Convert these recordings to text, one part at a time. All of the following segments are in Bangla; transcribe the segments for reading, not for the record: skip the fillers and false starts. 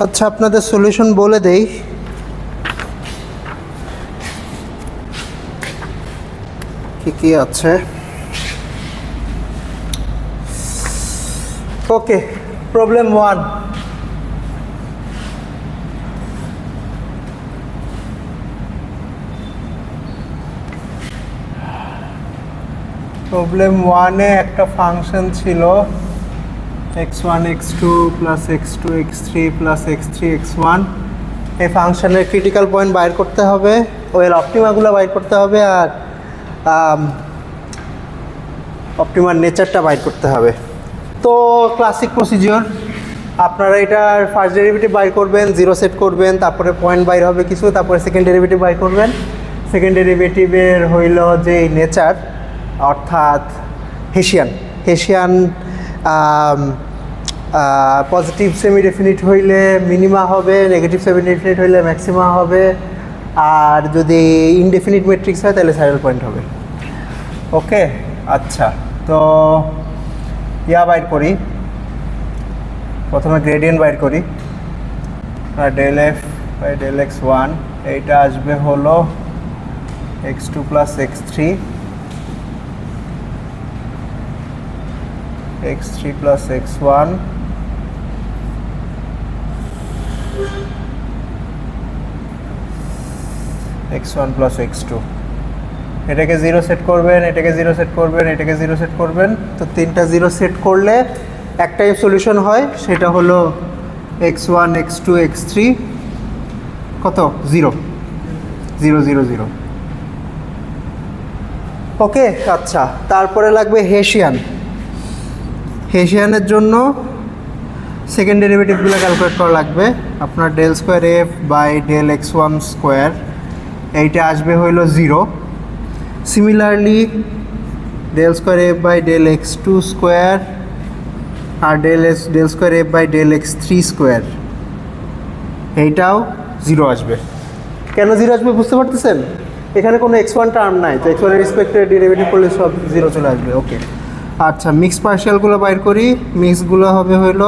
আচ্ছা, আপনাদের সলিউশন বলে দেই। কি আছে? ওকে, প্রবলেম 1। প্রবলেম 1-এ একটা ফাংশন ছিল x1 x2 plus x2 x3 plus x3 x1। এই ফাংশনের ক্রিটিক্যাল পয়েন্ট বাইর করতে হবে, ওর অপটিমাগুলো বাইর করতে হবে, আর অপটিমার নেচারটা বাইর করতে হবে। তো ক্লাসিক প্রসিজিওর, আপনারা এটার ফার্স্ট ডেরিভেটিভ বাইর করবেন, 0 সেট করবেন, তারপরে পয়েন্ট বাইর হবে কিছু, তারপরে সেকেন্ড ডেরিভেটিভ বাইর করবেন। সেকেন্ড ডেরিভেটিভের হইল যে নেচার, অর্থাৎ হেসিয়ান পজিটিভ সেমি ডেফিনিট হইলে মিনিমা হবে, নেগেটিভ সেমি ডেফিনিট হইলে ম্যাক্সিমা হবে, আর যদি ইনডেফিনিট ম্যাট্রিক্স হয় তাহলে স্যাডেল পয়েন্ট হবে। ওকে, আচ্ছা, তো বাইর করি। প্রথমে গ্রেডিয়েন্ট বাইর করি, del F by del x one, এইটা আসবে হলো x2 plus x3 plus x1 x1 plus x2। এটাকে 0 সেট করবেন, এটাকে 0 সেট করবেন, এটাকে 0 সেট করবেন। তো তিনটা 0 সেট করলে একটাই সলিউশন হয়, সেটা হলো x1 x2 x3 কত 0 0 0 0। ওকে, আচ্ছা, তারপরে লাগবে হেসিয়ানের জন্য সেকেন্ড ডেরিভেটিভগুলো ক্যালকুলেট করা লাগবে। আপনার del square F by del x one square, এইটা আসবে হইল 0। Similarly del square F by del x two square আর del square F by del x three square, এইটাও 0 আসবে। কেন 0 আসবে বুঝতে পারতেছেন? এখানে কোনো x1 টার্ম নাই, তো x1 এর রেসপেক্টে ডেরিভেটিভ করলে সব 0 চলে আসবে। ওকে, আচ্ছা, মিক্স পার্শিয়ালগুলো বাইর করি। মিক্সগুলো হবে হইল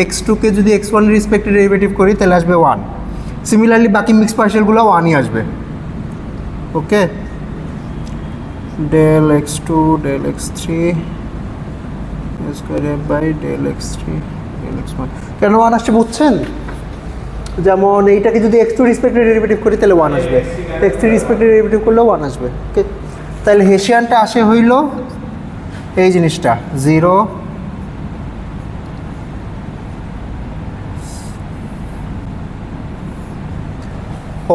x2-কে যদি x1 এর রেসপেক্টে ডেরিভেটিভ করি তাহলে আসবে 1। সিমিলারলি বাকি মিক্স পার্শিয়ালগুলো 1ই আসবে। Okay, del x2 del x3 square F by del x3 del x1। কেন 1 আসছে বুঝছেন? যেমন এইটাকে যদি x2 রেসপেক্টে ডেরিভেটিভ করি তাহলে 1 আসবে, x3 রেসপেক্টে ডেরিভেটিভ করলেও 1 আসবে। ওকে, তাহলে হেসিয়ানটা আসে হইল এই জিনিসটা 0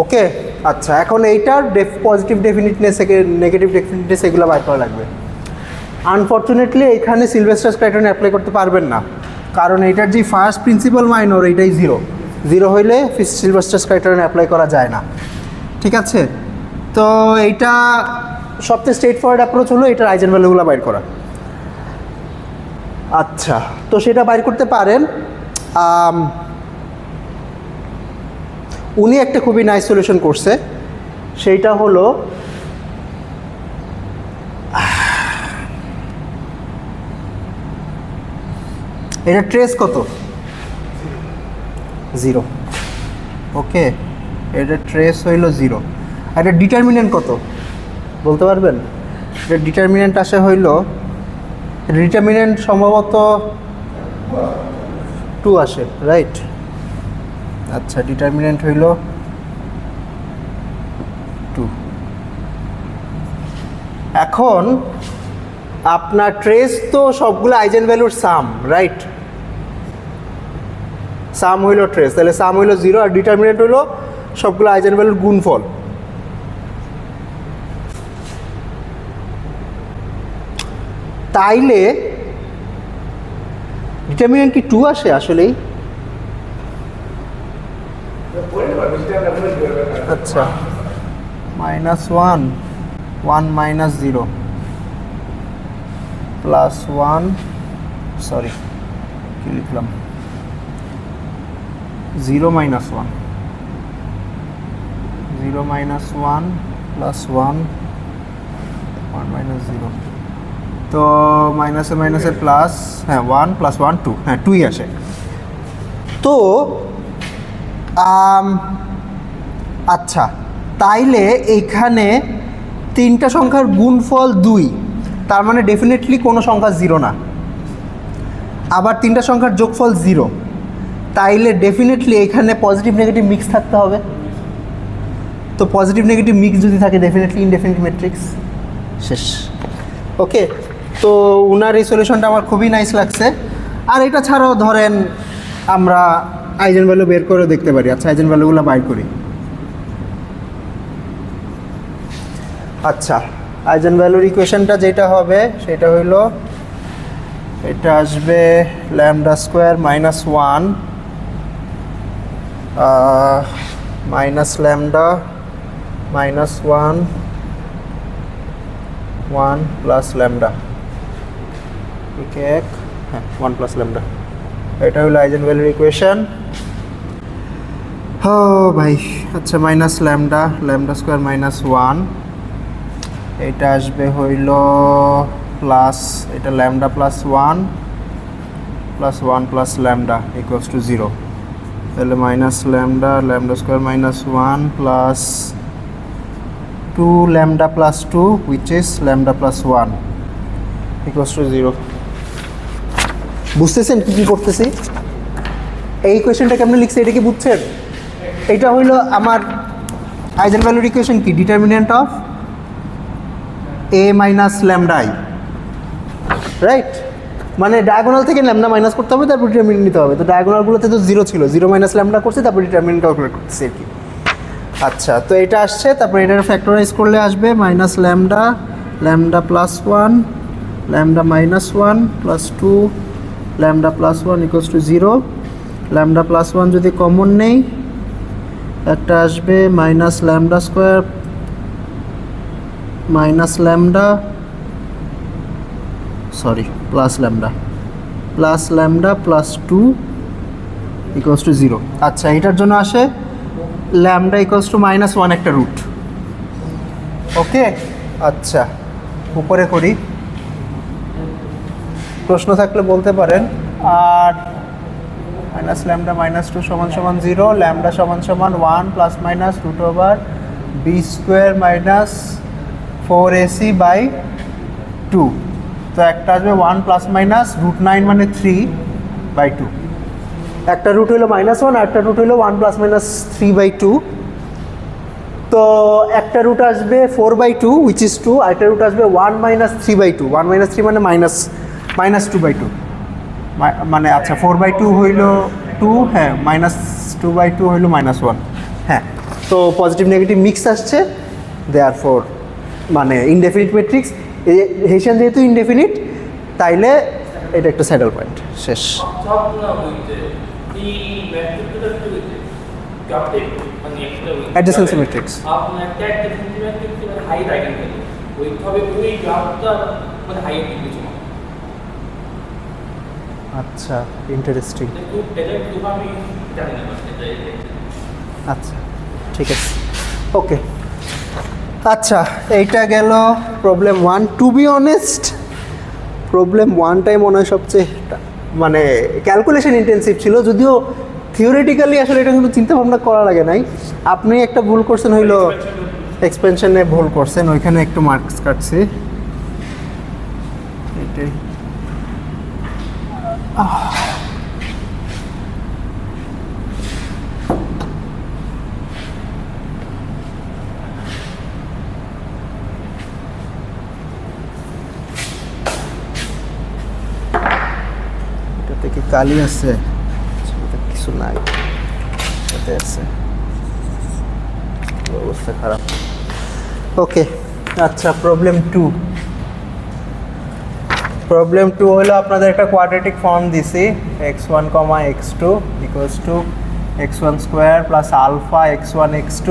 ওকে, আচ্ছা, এখন এইটার পজিটিভ ডেফিনিটনেস, নেগেটিভ ডেফিনিটনেস এগুলো বাইর করা লাগবে। আনফর্চুনেটলি এখানে সিলভেস্টার্স ক্রাইটেরিয়ন অ্যাপ্লাই করতে পারবেন না, কারণ এইটার যে ফার্স্ট প্রিন্সিপাল মাইনর এইটাই 0 হইলে সিলভেস্টার্স ক্রাইটেরিয়ন অ্যাপ্লাই করা যায় না। ঠিক আছে, তো এইটা সবচেয়ে স্ট্রেট ফরওয়ার্ড অ্যাপ্রোচ হলো এটার আইজেন ভ্যালুগুলো বাইর করা। আচ্ছা, তো সেটা বাইর করতে পারেন। উনি একটা খুবই নাইস সলিউশন করছে, সেইটা হলো এটা ট্রেস কত 0। ওকে, এটা ট্রেস হইল 0। আর এটা ডিটারমিনেন্ট কত বলতে পারবেন? এটা ডিটারমিনেন্ট আসে হইল, ডিটারমিনেন্ট সম্ভবত 2 আসে, রাইট? আচ্ছা, ডিটারমিনেন্ট হইল 2। এখন আপনার ট্রেস তো সবগুলো আইজেন ভ্যালুর সাম, রাইট? সাম হইল ট্রেস, তাহলে সাম হইল 0, আর ডিটারমিনেন্ট হইল সবগুলো আইজেন ভ্যালুর গুণফল। তাইলে ডিটারমিনেন্ট কি 2 আসে আসলেই? আচ্ছা, -1 1 - 0 +1, সরি কি লিখলাম, 0 - 1 0 - 1 +1 1 - 0, তো মাইনাসে মাইনাসে প্লাস, হ্যাঁ 1 + 1 2, হ্যাঁ 2ই আসে। তো আচ্ছা, তাইলে এইখানে তিনটা সংখ্যার গুণফল 2, তার মানে ডেফিনেটলি কোনো সংখ্যা 0 না। আবার তিনটা সংখ্যার যোগফল 0, তাইলে ডেফিনেটলি এখানে পজিটিভ নেগেটিভ মিক্স থাকতে হবে। তো পজিটিভ নেগেটিভ মিক্স যদি থাকে ডেফিনেটলি ইনডেফিনিট ম্যাট্রিক্স, শেষ। ওকে, তো উনার এই সলিউশনটা আমার খুবই নাইস লাগছে। আর এটা ছাড়াও ধরেন আমরা আইজেন ভ্যালু বের করে দেখতে পারি। আচ্ছা, আইজেন ভ্যালুগুলো বাইর করি। আচ্ছা, আইজেন ভ্যালুর ইকুয়েশনটা যেটা হবে সেটা হইল, এটা আসবে lambda square minus 1 minus lambda minus 1 plus lambda, এক, হ্যাঁ 1 প্লাস ল্যামডা। এটা হলো আইজেন ভ্যালুর ইকুয়েশন। ও ভাই, আচ্ছা minus lambda, lambda square minus 1, এটা আসবে হইল প্লাস, এটা lambda plus 1 plus 1 plus lambda equals to 0। তাহলে minus lambda, lambda square minus 1 plus 2 lambda plus 2 which is lambda plus 1 equals two 0। বুঝতেছেন কি করতেছি? এই ইকুয়েশনটা কেমন লিখছে এটা কি বুঝছেন? এটা হইল আমার আইজেন ভ্যালুর ইকুয়েশন কি, determinant of a minus lambda i, right? মানে ডায়াগোনাল থেকে ল্যামডা মাইনাস করতে হবে, তারপর ডিটারমিনেন্ট নিতে হবে। তো ডায়াগোনালগুলোতে তো 0 ছিল, 0 মাইনাস ল্যামডা করছে, তারপর ডিটারমিনেন্ট ক্যালকুলেট করতেছি আর কি। আচ্ছা, তো এটা আসছে, তারপর এটার ফ্যাক্টরাইজ করলে আসবে minus lambda, lambda plus 1, lambda minus 1 plus 2 lambda plus 1 equals two 0। Lambda plus 1 যদি কমন নেই, একটা আসবে minus lambda square minus lambda, sorry plus lambda plus 2 equals to 0। আচ্ছা, এটার জন্য আসে ল্যামডা ইকুয়ালস টু মাইনাস 1 একটা রুট। ওকে, আচ্ছা উপরে করি, প্রশ্ন থাকলে বলতে পারেন। আর মাইনাস ল্যামডা মাইনাস 2 সমান সমান 0, ল্যামডা সমান সমান 1 plus minus root over b square minus 4ac by 2। তো একটা আসবে 1 প্লাস মাইনাস রুট 9 মানে 3/2। একটা রুট হইলো মাইনাস 1 আর একটা রুট হইলো 1 প্লাস মাইনাস 3/2। তো একটা রুট আসবে 4/2 which is 2, আর একটা রুট আসবে 1 মাইনাস 3/2। 1 মাইনাস 3 মানে মাইনাস 2/2, মানে আচ্ছা 4/2 হইল 2, হ্যাঁ মাইনাস 2/2 হইল মাইনাস 1। হ্যাঁ, তো পজিটিভ নেগেটিভ মিক্স আসছে, দেয়ারফর মানে ইনডেফিনিট ম্যাট্রিক্স। হেসিয়ান যেহেতু ইনডেফিনিট, তাইলে এটা একটা স্যাডল পয়েন্ট, শেষ। অ্যাডজেসেন্সি ম্যাট্রিক্স আচ্ছা, ইন্টারেস্টিং। আচ্ছা ঠিক আছে, ওকে। আচ্ছা, এইটা গেল problem 1। To be honest, problem 1টাই মনে হয় সবচেয়ে মানে ক্যালকুলেশন ইন্টেন্সিভ ছিল, যদিও থিওরিটিক্যালি আসলে এটা কিন্তু চিন্তা ভাবনা করা লাগে নাই। আপনি একটা ভুল করছেন, হইলো এক্সপেনশনে ভুল করছেন, ওইখানে একটু মার্কস কাটছি, এটাই। এটাতে কি কালি আছে? কিছু নাই, এটাতে আছে, অবস্থা খারাপ। ওকে, আচ্ছা প্রবলেম 2। প্রবলেম 2 হলো আপনাদের একটা কোয়াড্রেটিক ফর্ম দিছি, x1, x2 equals to x1 square plus alpha x1 x2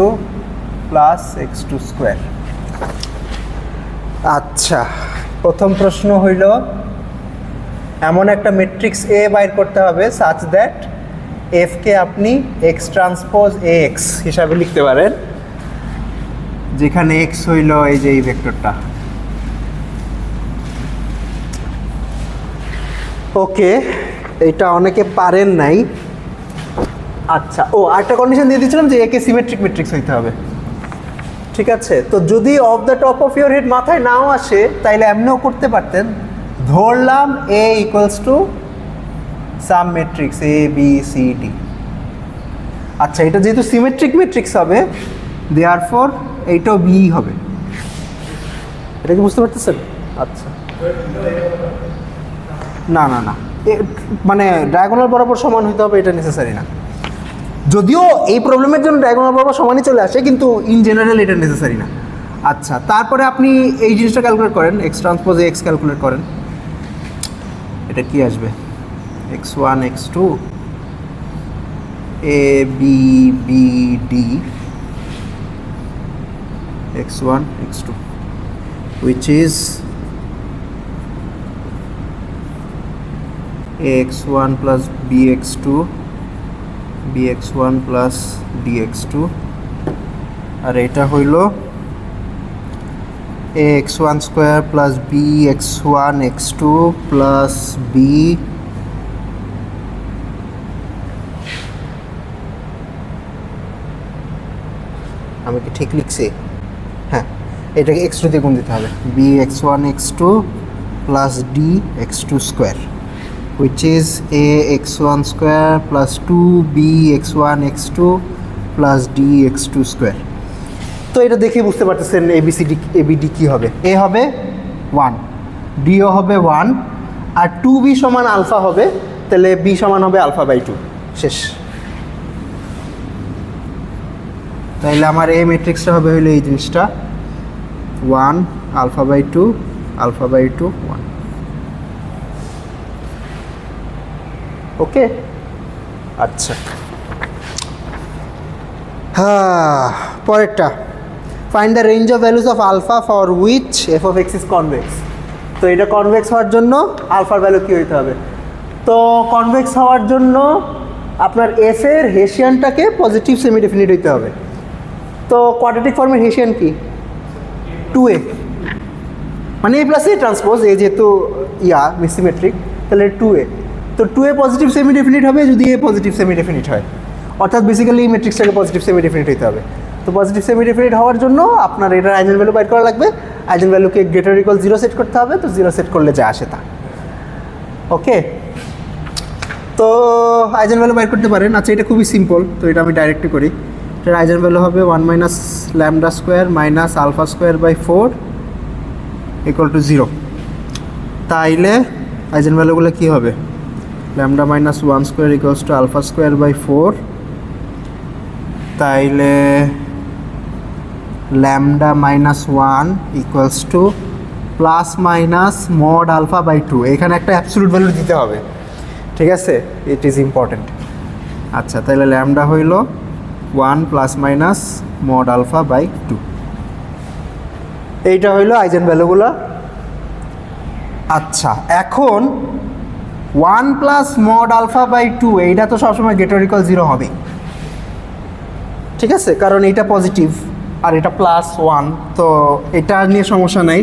plus x2 square. আচ্ছা, প্রথম প্রশ্ন হইল এমন একটা ম্যাট্রিক্স এ বাইর করতে হবে সাচ দ্যাট এফ কে আপনি এক্স ট্রান্সপোজ এ এক্স হিসাবে লিখতে পারেন, যেখানে এক্স হইল এই যে এই ভেক্টরটা। ওকে, এটা অনেকে পারেন নাই, আচ্ছা, ও আরেকটা কন্ডিশন দিয়ে দিয়েছিলাম যে একে সিমেট্রিক ম্যাট্রিক্স হইতে হবে। ঠিক আছে, তো যদি off the top of your head মাথায় নাও আসে তাইলে এমনিও করতে পারতেন, ধরলাম A equals to some matrix A B C D. আচ্ছা, এটা যেহেতু সিমেট্রিক ম্যাট্রিক্স হবে দেয়ারফর এইটাও বি হবে। এটা কি বুঝতে পারতেছেন? আচ্ছা, না না না, মানে ডায়াগোনাল বরাবর সমান হইতে হবে এটা নেসেসারি না, যদিও এই প্রবলেমের জন্য ডায়াগোনাল বরাবর সমানই চলে আসে, কিন্তু ইন জেনারেল এটা নেসেসারি না। আচ্ছা, তারপরে আপনি এই জিনিসটা ক্যালকুলেট করেন, এক্স ট্রান্সপোজ এক্স ক্যালকুলেট করেন, এটা কি আসবে? X one x two a b b d x one x two which is ax1 plus bx2 bx1 plus dx2 আর এটা হইল ax1 square plus bx1 x2 plus b আমি কি ঠিক লিখছি? হ্যাঁ, এটাকে x2 দিয়ে গুণ দিতে হবে, bx1 x2 plus dx2 square which is ax1 square plus 2bx1 x2 plus dx2 square। তো এটা দেখে বুঝতে পারতেছেন abcd abd কি হবে, a হবে 1, dও হবে 1, আর 2b সমান আলফা হবে, তাহলে b সমান হবে আলফা বাই 2, শেষ। তাহলে আমার a ম্যাট্রিক্সটা হবে হইলো এই জিনিসটা 1 alpha by 2 alpha by 2 1। Okay, আচ্ছা, হ্যাঁ, পরেরটা find the range of values of alpha for which f of x is convex. তো এটা কনভেক্স হওয়ার জন্য আলফার ভ্যালু কী হইতে হবে? তো কনভেক্স হওয়ার জন্য আপনার এফ এর হেসিয়ানটাকে পজিটিভ সেমি ডেফিনিট হইতে হবে। তো কোয়াড্রেটিক ফর্মের হেসিয়ান কি? 2a, মানে a প্লাস এ ট্রান্সপোজ, এ যেহেতু সিমেট্রিক, তাহলে 2a। তো 2a পজিটিভ সেমি ডেফিনিট হবে যদি এ পজিটিভ সেমি ডেফিনিট হয়, অর্থাৎ বেসিক্যালি এই ম্যাট্রিক্সটাকে পজিটিভ সেমি ডেফিনিট হইতে হবে। তো পজিটিভ সেমি ডেফিনিট হওয়ার জন্য আপনার এটার আইজেন ভ্যালু বাইর করা লাগবে, আইজেন ভ্যালুকে গ্রেটার ইকুয়াল 0 সেট করতে হবে, তো 0 সেট করলে যা আসে তা। ওকে, তো আইজেন ভ্যালু বাইর করতে পারেন। আচ্ছা, এটা খুবই সিম্পল, তো এটা আমি ডাইরেক্টলি করি। এটার আইজেন ভ্যালু হবে 1 minus lambda square minus alpha square by 4 equal to 0। তাইলে আইজেন ভ্যালুগুলো কী হবে? Lambda minus 1 square equals to alpha square by 4, তাইলে lambda minus 1 equals to plus minus mod alpha by 2। এখানে একটা অ্যাবসলিউট ভ্যালু দিতে হবে, ঠিক আছে, ইট ইজ ইম্পর্টেন্ট। আচ্ছা, তাহলে ল্যামডা হইল 1 plus minus mod alpha by 2, এইটা হইল আইজেন ভ্যালুগুলো। আচ্ছা, এখন 1 প্লাস মড আলফা বাই 2 এইটা তো সবসময় গ্রেটার ইকুয়াল 0 হবে, ঠিক আছে, কারণ এইটা পজিটিভ আর এটা প্লাস 1, তো এটা নিয়ে সমস্যা নাই।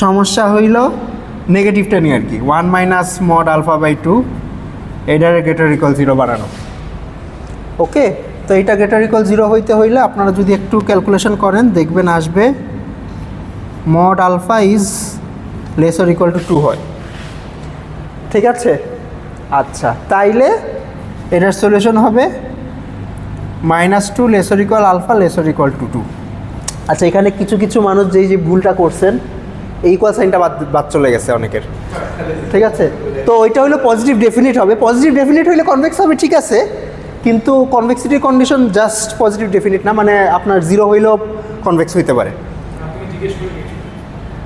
সমস্যা হইল নেগেটিভটা নিয়ে আর কি, 1 মাইনাস মড আলফা বাই 2 এইটার গ্রেটার ইকুয়াল 0 বানানো। ওকে, তো এইটা গ্রেটার ইকুয়াল 0 হইতে হইলে আপনারা যদি একটু ক্যালকুলেশন করেন দেখবেন আসবে mod alpha is less or equal to 2 হয়, ঠিক আছে। আচ্ছা, তাইলে এটার সলিউশন হবে -2 less or equal alpha less or equal to 2। আচ্ছা, এখানে কিছু কিছু মানুষ যে ভুলটা করছেন, এই ইকুয়াল সাইনটা বাদ চলে গেছে অনেকের, ঠিক আছে। তো ওইটা হলো পজিটিভ ডেফিনিট হবে, পজিটিভ ডেফিনিট হইলে কনভেক্স হবে, ঠিক আছে, কিন্তু কনভেক্সিটির কন্ডিশন জাস্ট পজিটিভ ডেফিনিট না, মানে আপনার 0 হইলেও কনভেক্স হইতে পারে।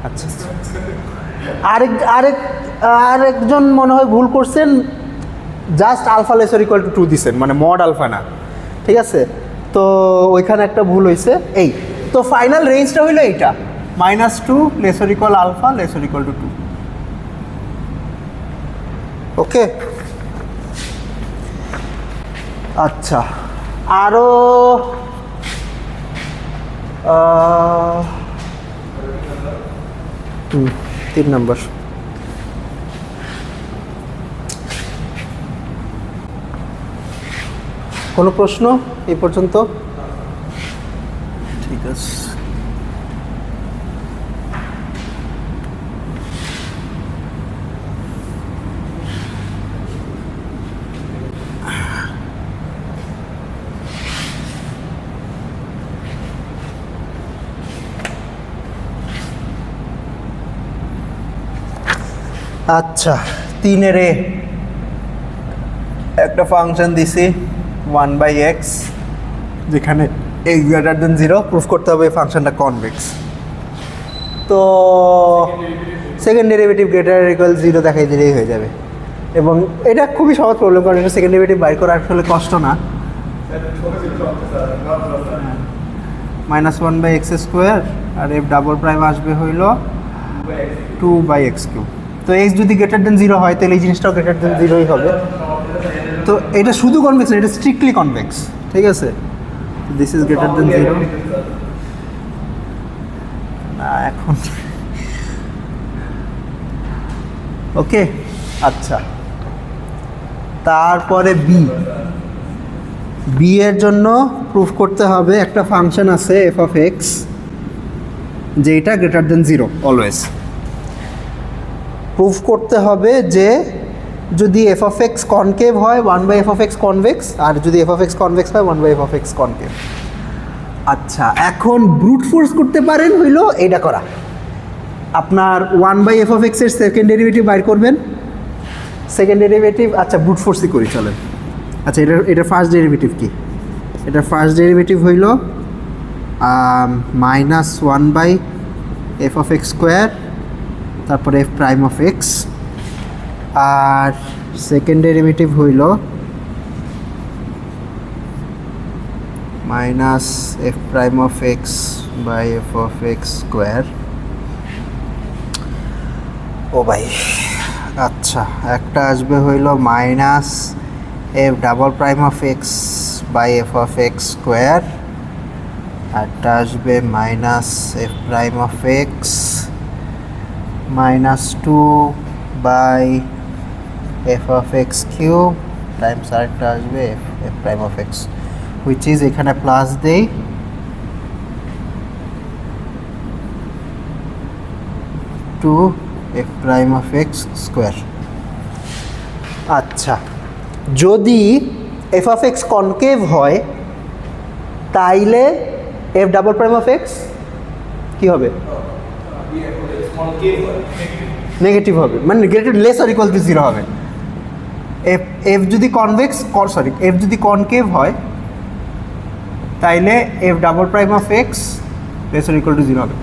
আচ্ছা, আরেকজন মনে হয় ভুল করছেন, just alpha less or equal to 2 দিচ্ছেন, মানে মড আলফা না, ঠিক আছে। তো ওইখানে একটা ভুল হয়েছে। এই তো ফাইনাল রেঞ্জটা হইলো এইটা -2 less or equal alpha less or equal to 2। Okay, আচ্ছা, আরও 3 নম্বর, কোনো প্রশ্ন এই পর্যন্ত? ঠিক আছে। আচ্ছা, 3 একটা ফাংশন দিছি 1/x, যেখানে x গ্রেটার দেন 0, প্রুফ করতে হবে এই ফাংশনটা কনভেক্স। তো সেকেন্ড ডেরিভেটিভ গ্রেটার ইকুয়াল 0 দেখাই দিলেই হয়ে যাবে, এবং এটা খুবই সহজ প্রবলেম, কারণ এটা সেকেন্ড ডেরিভেটিভ বাইর করা আসলে কষ্ট না। -1/x² আর f ডাবল প্রাইম আসবে হইল 2/x³। তো x যদি গ্রেটার দেন 0 হয় তাহলে এই জিনিসটাও গ্রেটার দেন 0ই হবে। তো এটা শুধু কনভেক্স না, এটা স্ট্রিক্টলি কনভেক্স, ঠিক আছে? দিস ইজ গ্রেটার দেন 0 না এখন। ওকে, আচ্ছা, তারপরে বি এর জন্য প্রুফ করতে হবে একটা ফাংশন আছে f(x) যেটা গ্রেটার দেন 0 অলওয়েজ। প্রুফ করতে হবে যে যদি f(x) কনকেভ হয় 1/f(x) কনভেক্স, আর যদি f(x) কনভেক্স হয় 1/f(x) কনকেভ। আচ্ছা, এখন ব্রুট ফোর্স করতে পারেন হইল এইটা করা, আপনার 1/f(x) এর সেকেন্ড ডেরিভেটিভ বাইর করবেন। সেকেন্ড ডেরিভেটিভ, আচ্ছা ব্রুট ফোর্সই করি চলেন। আচ্ছা, এটা ফার্স্ট ডেরিভেটিভ কি? এটা ফার্স্ট ডেরিভেটিভ হইল -1/f(x², তারপরে f'(x), আর সেকেন্ড ডেরিভেটিভ হইল -f'(x/f(x²। ও ভাই, আচ্ছা, একটা আসবে হইল -f'(x/f(x²), একটা আসবে -f'(x -2/f(x³ টাইমস আরেকটা আসবে f'(x), হুইচ ইজ এখানে প্লাস দেই 2f'(x²। আচ্ছা, যদি f(x) কনকেভ হয় তাইলে f'(x) কি হবে? নেগেটিভ হবে, মানে greater less or equal to 0 হবে। f যদি কনভেক্স, সরি, f যদি কনকেভ হয় তাইলে f'(x) less or equal to 0 হবে।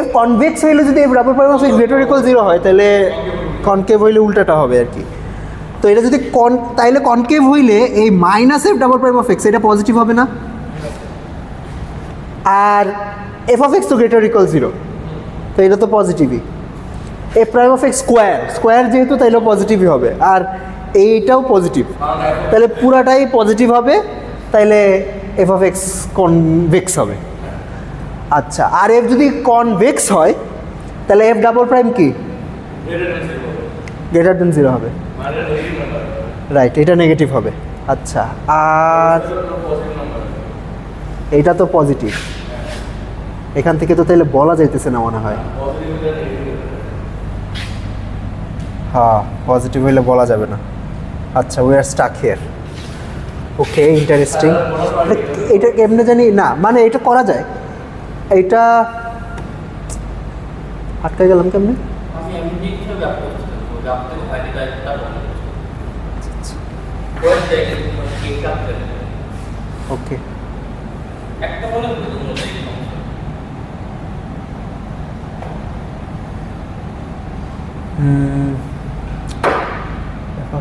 f কনভেক্স হইলে যদি f'(x) গ্রেটার ইকুয়াল 0 হয় তাহলে কনকেভ হইলে উল্টাটা হবে আর কি। তো এটা যদি তাইলে কনকেভ হইলে এই -f'(x) এটা পজিটিভ হবে না, আর f(x) তো গ্রেটার ইকুয়াল 0, তো এটা তো পজিটিভই। f'(x²) যেহেতু তাইলেও পজিটিভই হবে, আর এইটাও পজিটিভ, তাহলে পুরাটাই পজিটিভ হবে, তাইলে f(x) কনভেক্স হবে। আচ্ছা, আর f যদি কনভেক্স হয় তাহলে f' কি? গ্রেটার দেন 0 হবে, রাইট, এটা নেগেটিভ হবে। আচ্ছা, আর এইটা তো পজিটিভ, এখান থেকে তো তাহলে বলা যাইতেছে না মনে হয়। হ্যাঁ, পজিটিভ হইলে বলা যাবে না। আচ্ছা, we are stuck here. Okay, interesting. এটা কেমনে জানি না, মানে এটা করা যায়, এইটা আটকে গেলাম কেমনে? ওকে,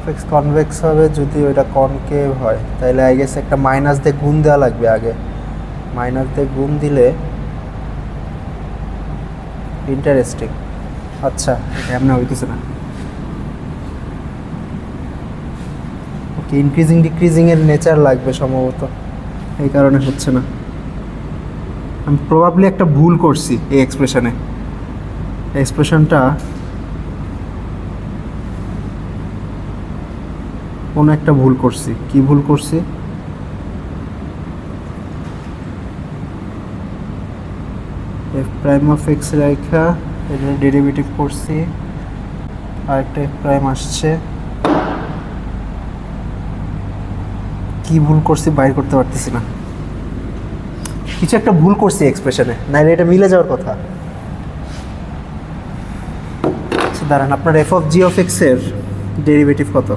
f(x) কনভেক্স হবে যদি ওইটা কনকেভ হয়, তাহলে আই গেস একটা মাইনাস দিয়ে গুণ দেওয়া লাগবে আগে। মাইনাস দিয়ে গুণ দিলে ইন্টারেস্টিং। আচ্ছা, এটা এমনি হইতেছে না। ওকে, ইনক্রিজিং ডিক্রিজিংয়ের নেচার লাগবে সম্ভবত, এই কারণে হচ্ছে না। আমি প্রবাবলি একটা ভুল করছি এই এক্সপ্রেশনে। এক্সপ্রেশনটা কোনো একটা ভুল করছি, কি ভুল করছি? এফ প্রাইম অফ এক্স রেখা এটা ডেরিভেটিভ করছি, আরেকটা এফ প্রাইম আসছে, কি ভুল করছি বাইর করতে পারতেছি না। কিছু একটা ভুল করছি এক্সপ্রেশনে, নাইলে এটা মিলে যাওয়ার কথা। দাঁড়ান, আপনার F of G of X এর ডেরিভেটিভ কত?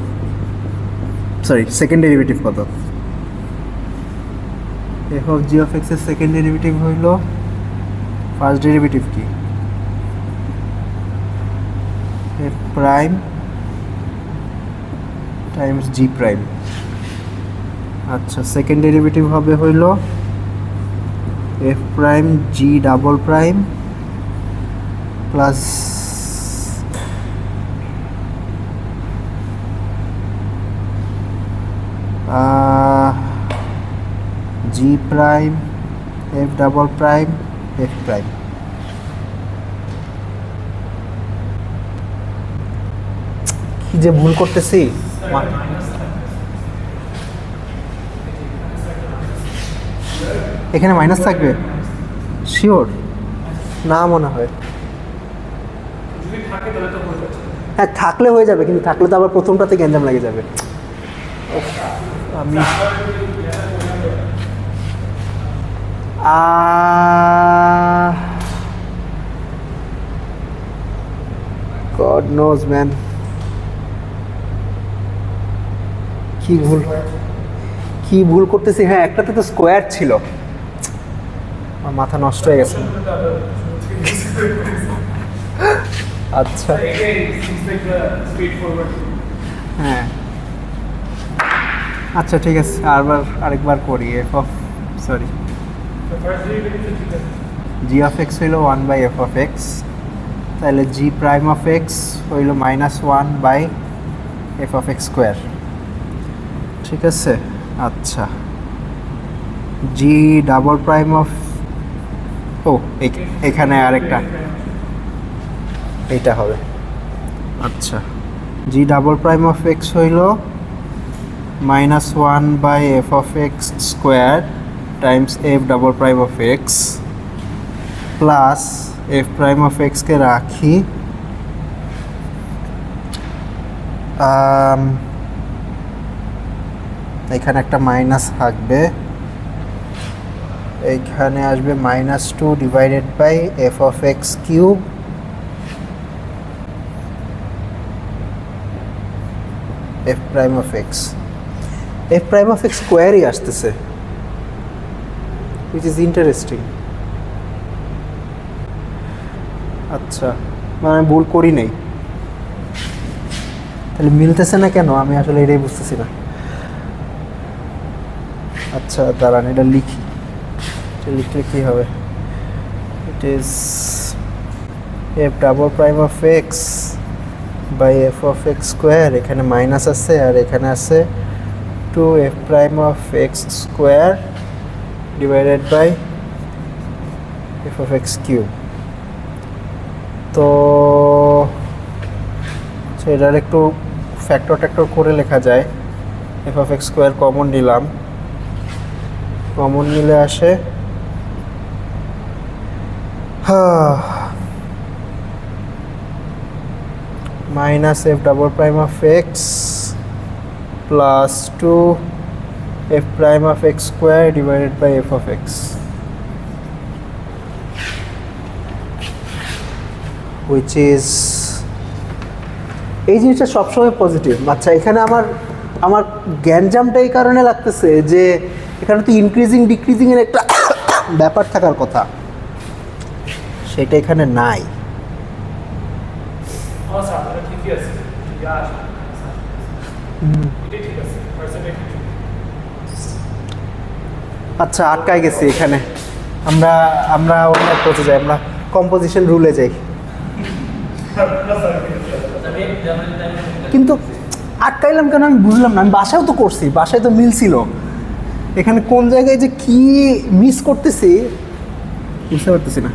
সরি, সেকেন্ড ডেরিভেটিভ কত? F of G of X এর সেকেন্ড ডেরিভেটিভ হইল, ফার্স্ট ডেরিভেটিভ কি? F prime times G prime. আচ্ছা, সেকেন্ড ডেরিভেটিভ হবে হইল F prime G double prime plus G prime F double prime F prime. কি যে ভুল করতেছি, এখানে মাইনাস থাকবে শিওর? না মনে হয়, হ্যাঁ থাকলে হয়ে যাবে, কিন্তু থাকলে তো আবার প্রথমটাতে গ্যাঞ্জাম লেগে যাবে। আমি God knows man, কি ভুল করতেছি। হ্যাঁ, একটাতে তো স্কোয়ার ছিল, আমার মাথা নষ্ট হয়ে গেছে। আচ্ছা হ্যাঁ, আচ্ছা ঠিক আছে, আরেকবার করি। F of sorry G of x হইল 1 বাই এফ অফ এক্স, তাহলে জি প্রাইম অফ এক্স হইল -1 by F of x square, ঠিক আছে। আচ্ছা, জি ডাবল প্রাইম অফ, ও এখানে আরেকটা এইটা হবে। আচ্ছা, G double prime of x হইল -1 by F of x square times F double prime of x plus F prime of এক্সকে রাখি, এখানে একটা মাইনাস থাকবে, এইখানে আসবে -2 divided by F of x cube F prime of X. F prime of X স্কোয়ারই আসতেছে, which is interesting. আচ্ছা, মানে ভুল করি নাই, তাহলে মিলতেছে না কেন? আমি আসলে এটাই বুঝতেছি না। আচ্ছা দাঁড়ান, এটা লিখি, লিখলে কি হবে? It is f double prime of x by F of x square, এখানে মাইনাস আছে আর এখানে আছে 2 f prime of x square divided by F of x cube. তো এটার একটু ফ্যাক্টর করে লেখা যায়। F of x square common নিলাম, কমন নিলে আসে minus f double prime of x plus 2 f prime of x square divided by F of x, which is, এই জিনিসটা সবসময় পজিটিভ। আচ্ছা, এখানে আমার গ্যাঞ্জামটা এই কারণে লাগতেছে যে এখানে তো ইনক্রিজিং ডিক্রিজিং এর একটা ব্যাপার থাকার কথা, সেটা এখানে নাই। আচ্ছা, আটকায় গেছি এখানে। আমরা অন্য অ্যাপ্রোচে যাই, আমরা কম্পোজিশন রুলে যাই, কিন্তু আটকাইলাম কেন আমি বুঝলাম না। আমি বাসায়ও তো করছি, বাসায় তো মিলছিল, এখানে কোন জায়গায় যে কি মিস করতেছি বুঝতে পারতেছি না।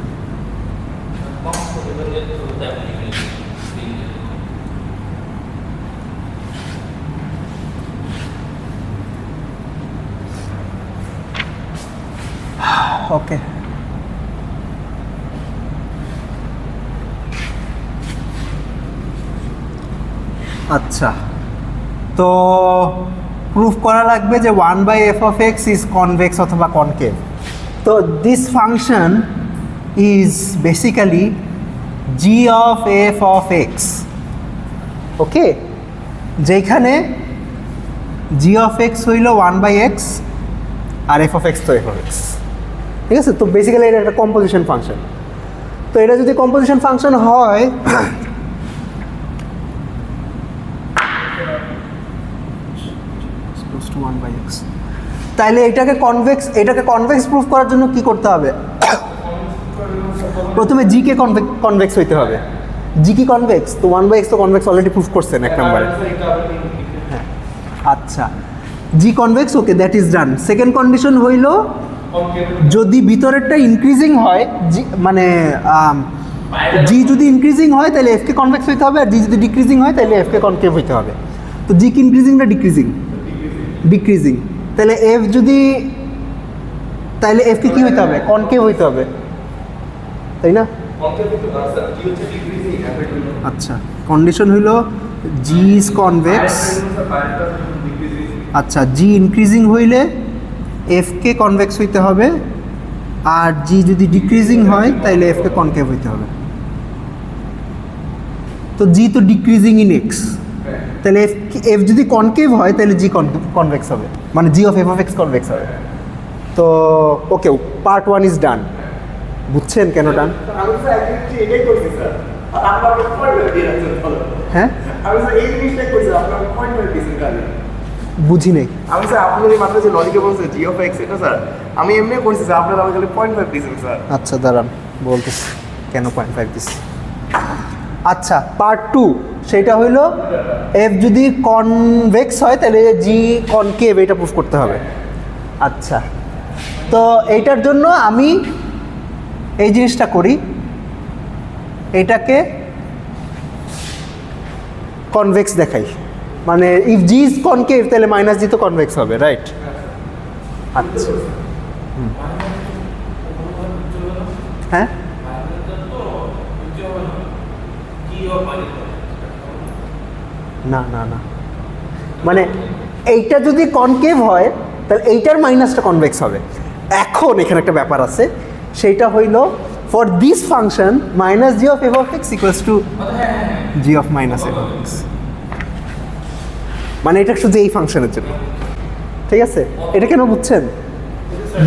ওকে, আচ্ছা, তো প্রুফ করা লাগবে যে 1/f(x) ইজ কনভেক্স অথবা কনকেভ। তো this function is basically g of f(x), ওকে, যেখানে g of x হইল 1/x আর f(x) তো f(x), ঠিক আছে। তো বেসিক্যালি এটা একটা কম্পোজিশন ফাংশন। তো এটা যদি কম্পোজিশন ফাংশন হয় তাহলে এটাকে কনভেক্স প্রুফ করার জন্য কি করতে হবে? প্রথমে জি কে কনভেক্স হইতে হবে। জি কি কনভেক্স? তো 1/x তো কনভেক্স অলরেডি প্রুফ করছেন এক নম্বরে। হ্যাঁ, আচ্ছা, G convex, okay, that is done. Second condition হইল যদি ভিতরেরটা ইনক্রিজিং হয়, জি মানে জি যদি ইনক্রিজিং হয় তাহলে এফ কে কনভেক্স হইতে হবে, আর জি যদি ডিক্রিজিং হয় তাহলে এফ কে কনকেভ হইতে হবে। তো জি কি ইনক্রিজিং না ডিক্রিজিং? ডিক্রিজিং। তাহলে এফ যদি, তাহলে এফ কে কি হইতে হবে? কনকেভ হইতে হবে, তাই না? আচ্ছা, কন্ডিশন হইল জি ইজ কনভেক্স। আচ্ছা, জি ইনক্রিজিং হইলে এফ কে কনভেক্স হইতে হবে, আর জি যদি ডিক্রিজিং হয় তাহলে এফ কে কনকেভ হইতে হবে। তো জি তো ডিক্রিজিং ইন এক্স, তাহলে এফ যদি কনকেভ হয় তাহলে জি কনভেক্স হবে, মানে জি অফ f(x) কনভেক্স হবে। তো ওকে, পার্ট 1 ইজ ডান। বুঝছেন কেন ডান? হ্যাঁ, বুঝি নাই আমি স্যার। আপনি যদি মাত্র যে লজিকে বলছেন জি অফ এক্স, এটা স্যার আমি এমনি করছি স্যার, আপনারা আমাকে 0.5 দিয়েছেন স্যার। আচ্ছা দাঁড়ান, বলতেছি কেন 0.5 দিচ্ছি। আচ্ছা, পার্ট 2 সেটা হইল এফ যদি কনভেক্স হয় তাহলে জি কনকেভ, এটা প্রুফ করতে হবে। আচ্ছা, তো এইটার জন্য আমি এই জিনিসটা করি, এটাকে কনভেক্স দেখাই, মানে ইফ জি ইজ কনকেভ তাহলে মাইনাস জি তো কনভেক্স হবে, রাইট? আচ্ছা, হ্যাঁ, না না না, মানে এইটা যদি কনকেভ হয় তাহলে এইটার মাইনাসটা কনভেক্স হবে। এখন এখানে একটা ব্যাপার আছে, সেইটা হইল for this function minus G of f(x) equals to G of minus f(x), মানে এটা শুধু এই ফাংশনের জন্য, ঠিক আছে? এটা কেন বুঝছেন?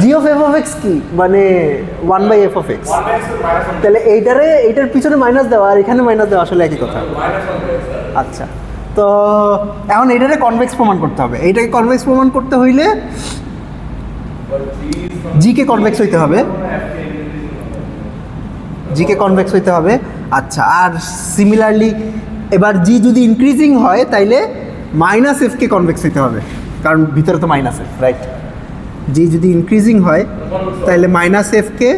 জি অফ f(x) কি, মানে 1/f(x), তাহলে এইটার পিছনে মাইনাস দেওয়া আর এখানে মাইনাস দেওয়া আসলে একই কথা। আচ্ছা, তো এখন এইটারে কনভেক্স প্রমাণ করতে হবে। এইটাকে কনভেক্স প্রমাণ করতে হইলে জি কে কনভেক্স হইতে হবে, জি কে কনভেক্স হইতে হবে। আচ্ছা, আর সিমিলারলি এবার জি যদি ইনক্রিজিং হয় তাইলে মাইনাস এফ কে কনভেক্স হইতে হবে, কারণ ভিতরে তো মাইনাস এফ, রাইট? জি যদি ইনক্রিজিং হয় তাহলে মাইনাস এফ কে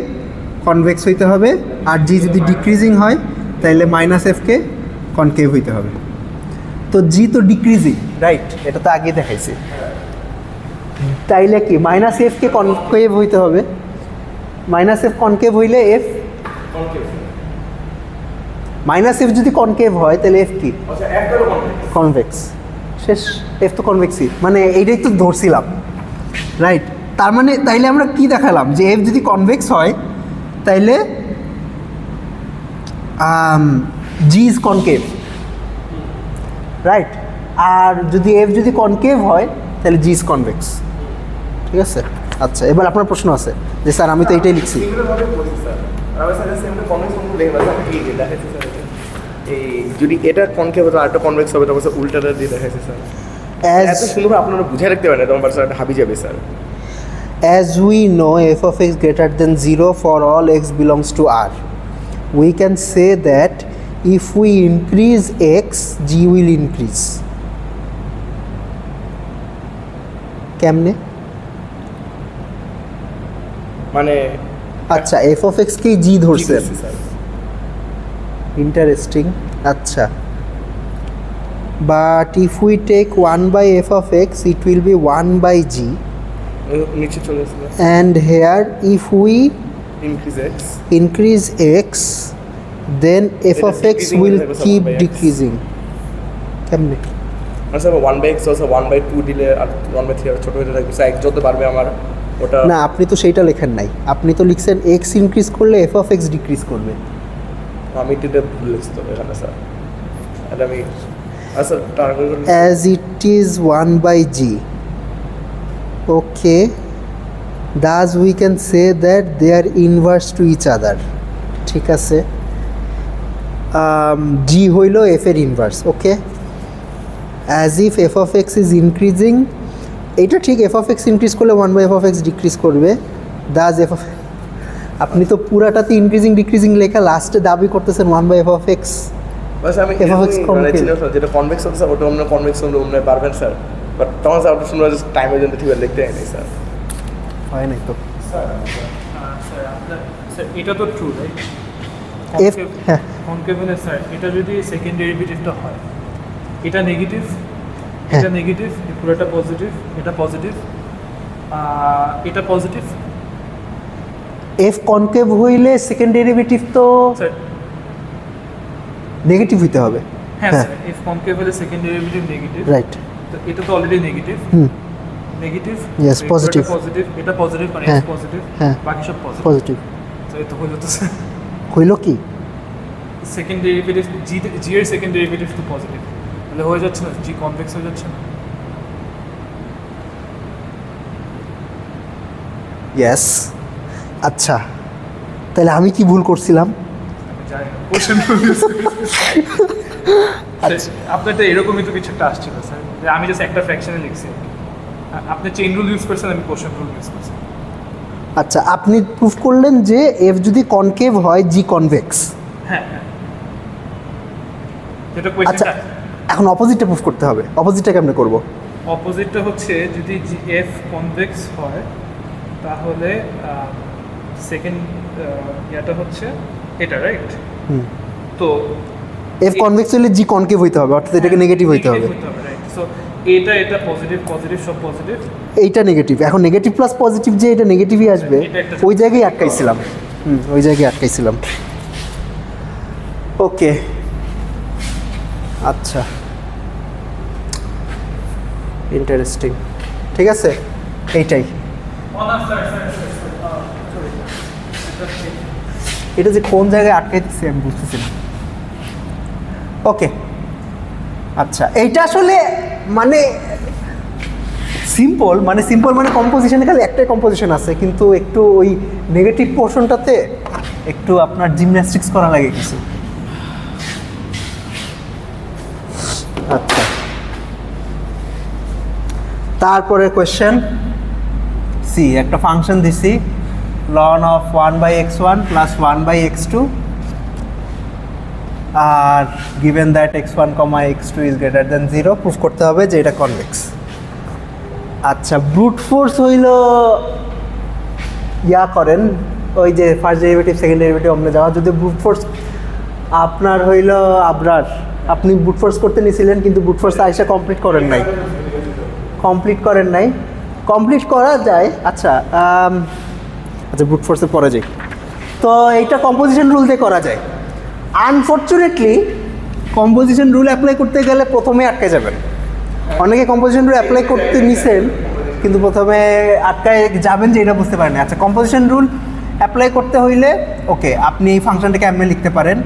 কনভেক্স হইতে হবে, আর জি যদি ডিক্রিজিং হয় তাহলে মাইনাস এফ কে কনকেভ হইতে হবে। তো জি তো ডিক্রিজিং, রাইট? এটা তো আগে দেখাইছি। তাইলে কি মাইনাস এফ কে কনকেভ হইতে হবে, মাইনাস এফ কনকেভ হইলে এফ মাইনাস এফ যদি কনকেভ হয় তাহলে এফ কি কনভেক্স, শেষ। এফ তো কনভেক্সই, মানে এইটাই তো ধরছিলাম, রাইট? তার মানে তাইলে আমরা কি দেখালাম যে এফ যদি কনভেক্স হয় তাইলে জি ইজ কনকেভ, রাইট? আর যদি এফ যদি কনকেভ হয় তাহলে জি ইজ কনভেক্স, ঠিক আছে? আচ্ছা, এবার আপনার প্রশ্ন আছে যে স্যার আমি তো এইটাই লিখছি। যদি এটা কনকেভ হতো আর একটা কনভেক্স হবে তখন উল্টাটা দিয়ে দেখাইছে স্যার। এত সুন্দর আপনারা বুঝে রাখতে পারেন, তোমার স্যার হাবি যাবে sir. As we know f(x) greater than 0 for all x belongs to R, we can say that if we increase x, g will increase. কেমনে? মানে আচ্ছা, f(x) কে g ধরছেন, ইন্টারেস্টিং। আচ্ছা, but if we take 1/f(x), it will be 1/g, নিচে চলে আসবে and here if we increase x then f of x decreasing will হয়ে যাবে keep 1/x decreasing কেমনে আচ্ছা 1/x also 1/2 দিলে আর 1/3 আর ছোট হয়ে যাবে x যত বাড়বে আমার ওটা না আপনি তো সেইটা লেখেন নাই আপনি তো লিখছেন x ইনক্রিজ করলে f of x ডিক্রিজ করবে আমি এটা ভুল লিখছি তো এখানে স্যার এটা আমি আচ্ছা target as it is 1 by g okay thus we can say that they are inverse to each other ঠিক আছে g হইল f এর inverse okay as if f of x is increasing এটা ঠিক f of x ইনক্রিজ করলে 1 by f of x decrease করবে thus f of আপনি তো পুরাটাতে ইনক্রিজিং ডিক্রিজিং লেখা লাস্টে দাবি করতেছেন 1 by f of x বাস আমি f of x যেটা কনভেক্স হচ্ছে ওটা আমরা কনভেক্স হলে আমরা পারবেন স্যার বাট তখন স্যার ওটা শুনলে জাস্ট টাইমের জন্য ঠিক লিখতে হয় না স্যার হয় নাই তো স্যার এটা তো ট্রু রাইট f হ্যাঁ কনকেভেনে স্যার এটা যদি সেকেন্ড ডেরিভেটিভটা হয় এটা নেগেটিভ হ্যাঁ। এটা নেগেটিভ পুরোটা পজিটিভ এটা পজিটিভ এটা পজিটিভ f কনকেভ হইলে সেকেন্ড ডেরিভেটিভ তো স্যার নেগেটিভ হইতে হবে হ্যাঁ হ্যাঁ। স্যার ইফ কনকেভ হলে সেকেন্ড ডেরিভেটিভ নেগেটিভ রাইট তো এটা তো অলরেডি নেগেটিভ হুম নেগেটিভ Yes, positive. পজিটিভ এটা পজিটিভ মানে হ্যাঁ, পজিটিভ হ্যাঁ। বাকি সব পজিটিভ পজিটিভ তো এটা হলো তো স্যার হইল কি সেকেন্ড ডেরিভেটিভ জি এর সেকেন্ড ডেরিভেটিভ তো পজিটিভ তাহলে হয়ে যাচ্ছে না জি কনভেক্স হয়ে যাচ্ছে না ইয়েস আচ্ছা তাহলে আমি কি ভুল করছিলাম আমি জানি না কোশ্চেন আপনার তো এরকমই তো কিছু একটা আসছিল স্যার যে আমি জাস্ট একটা ফ্র্যাকশনে লিখছি আপনি চেইন রুল ইউজ করছেন আমি কোশ্চেন রুল ইউজ করছি আচ্ছা আপনি প্রুফ করলেন যে এফ যদি কনকেভ হয় জি কনভেক্স হ্যাঁ হ্যাঁ যেটা আচ্ছা কোয়েশ্চেনটা এখন অপোজিটটা প্রুফ করতে হবে অপোজিটটা কেমনে করব অপোজিটটা হচ্ছে যদি এফ কনভেক্স হয় তাহলে সেকেন্ড ইয়াটা হচ্ছে এটা রাইট হুম তো এফ কনভেক্স হলে জি কনকেভ হইতে হবে অর্থাৎ এটাকে নেগেটিভ হইতে হবে রাইট সো এটা পজিটিভ পজিটিভ সব পজিটিভ এইটা নেগেটিভ এখন নেগেটিভ প্লাস পজিটিভ যে এটা নেগেটিভই আসবে এটা একটা- ওই জায়গায় আটকাইছিলাম ওই জায়গায় আটকাইছিলাম ওকে আচ্ছা ইন্টারেস্টিং ঠিক আছে এইটাই এটা যে কোন জায়গায় আটকাইতেছে আমি বুঝতেছি না ওকে আচ্ছা এইটা আসলে মানে সিম্পল মানে কম্পোজিশনে খালি একটাই কম্পোজিশন আছে কিন্তু একটু ওই নেগেটিভ পোর্শনটাতে একটু আপনার জিমন্যাস্টিক্স করা লাগে কিছু আচ্ছা তারপরে কোয়েশ্চেন সি একটা ফাংশন দিছি ln of 1 by x1 plus 1 by x2 আর given that x1 comma x2 is greater than 0 proof করতে হবে যে এটা কনভেক্স আচ্ছা ব্রুট ফোর্স হইল ইয়া করেন ওই যে ফার্স্ট ডেরিভেটিভ সেকেন্ড ডেরিভেটিভ আমরা যাওয়া যদি ব্রুট ফোর্স আপনার হইল আবরার আপনি ব্রুট ফোর্স করতে নিয়েছিলেন কিন্তু ব্রুট ফোর্স আইসা কমপ্লিট করেন নাই কমপ্লিট করা যায় আচ্ছা আচ্ছা ব্রুট ফোর্সে পরে যাই তো এইটা কম্পোজিশন রুল দিয়ে করা যায় আনফর্চুনেটলি কম্পোজিশন রুল অ্যাপ্লাই করতে গেলে প্রথমে আটকে যাবেন অনেকে কম্পোজিশন রুল অ্যাপ্লাই করতে নিছেন কিন্তু প্রথমে আটকায় যাবেন যে এটা বুঝতে পারেন না আচ্ছা কম্পোজিশন রুল অ্যাপ্লাই করতে হইলে ওকে আপনি এই ফাংশনটাকে এমনি লিখতে পারেন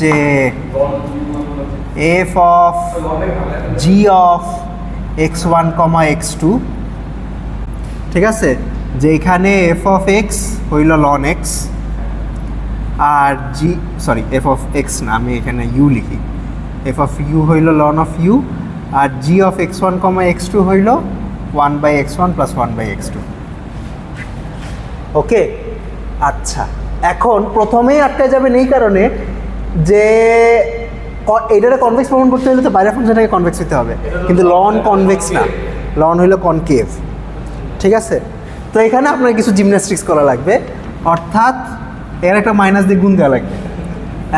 যে f of G of x1 comma x2 ঠিক আছে যে এখানে এফ অফ এক্স হইল লন এক্স আর g sorry f of x না আমি এখানে ইউ লিখি এফ অফ ইউ হইল লন অফ ইউ আর g of x1 comma x2 হইল 1 by x1 plus 1 by x2 ওকে আচ্ছা এখন প্রথমেই আটকায় যাবেন এই কারণে যে এইটাকে কনভেক্স প্রমাণ করতে হলে তো বাইরের ফাংশনটাকে কনভেক্স হতে হবে কিন্তু লন কনভেক্স না লন হইল কনকেভ ঠিক আছে তো এখানে আপনার কিছু জিমন্যাস্টিক্স করা লাগবে অর্থাৎ এর একটা মাইনাস দিয়ে গুণ দেওয়া লাগবে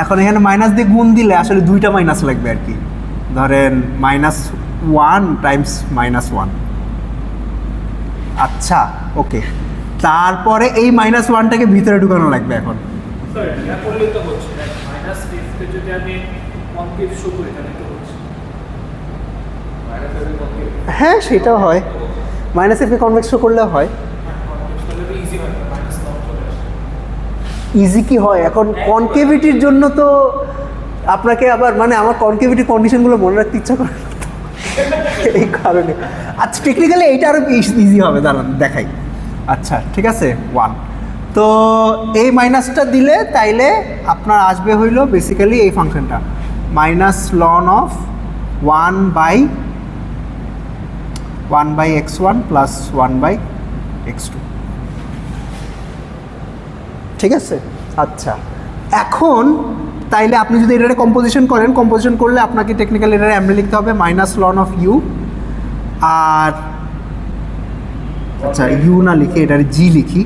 এখন এখানে মাইনাস দিয়ে গুণ দিলে আসলে দুইটা মাইনাস লাগবে আর কি ধরেন -1 টাইমস -1 আচ্ছা ওকে, তারপরে এই মাইনাস ওয়ানটাকে ভিতরে ঢুকানো লাগবে এখন। হ্যাঁ সেটাও হয়, মাইনাস এফ কে কনভেক্স শো করলেও হয়। ইজি কি হয় এখন কনকেভিটির জন্য তো আপনাকে আবার মানে আমার কনকেভিটি কন্ডিশনগুলো মনে রাখতে ইচ্ছা করে এই কারণে। আচ্ছা টেকনিক্যালি এইটা আরও ইজি হবে, দাঁড়ান দেখাই। আচ্ছা ঠিক আছে 1, তো এই মাইনাসটা দিলে তাইলে আপনার আসবে হইল বেসিক্যালি এই ফাংশনটা minus loan of 1/x1 plus 1/x2, ঠিক আছে। আচ্ছা এখন তাইলে আপনি যদি এটারে কম্পোজিশন করেন, কম্পোজিশন করলে আপনাকে টেকনিক্যালি এটারে এমনি লিখতে হবে মাইনাস লন অফ ইউ, আর আচ্ছা ইউ না লিখে এটারে জি লিখি,